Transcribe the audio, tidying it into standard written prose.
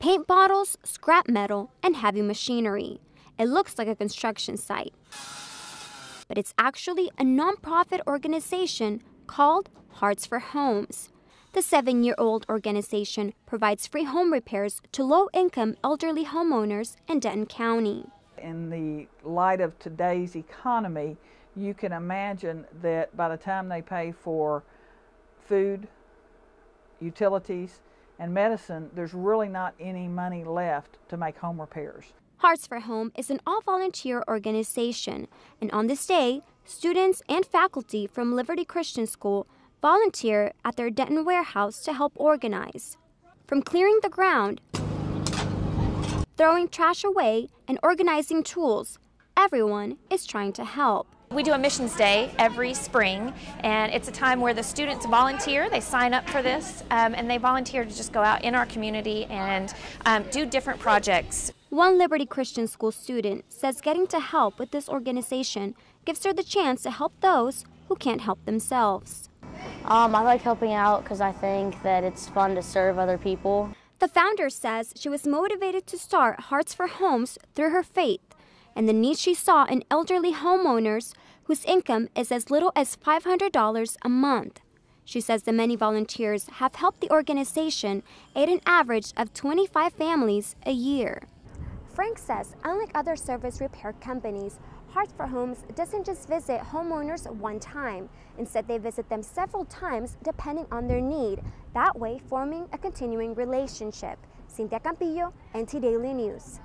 paint bottles, scrap metal, and heavy machinery. It looks like a construction site. But it's actually a nonprofit organization called Hearts for Homes. The 7-year-old organization provides free home repairs to low-income elderly homeowners in Denton County. In the light of today's economy, you can imagine that by the time they pay for food, utilities, and medicine, there's really not any money left to make home repairs. Hearts for Home is an all-volunteer organization, and on this day, students and faculty from Liberty Christian School volunteer at their Denton warehouse to help organize. From clearing the ground, throwing trash away, and organizing tools, everyone is trying to help. We do a missions day every spring, and it's a time where the students volunteer. They sign up for this, and they volunteer to just go out in our community and do different projects. One Liberty Christian School student says getting to help with this organization gives her the chance to help those who can't help themselves. I like helping out because I think that it's fun to serve other people. The founder says she was motivated to start Hearts for Homes through her faith and the need she saw in elderly homeowners whose income is as little as $500 a month. She says the many volunteers have helped the organization aid an average of 25 families a year. Frank says, unlike other service repair companies, Hearts for Homes doesn't just visit homeowners one time. Instead, they visit them several times depending on their need, that way forming a continuing relationship. Cynthia Campillo, NT Daily News.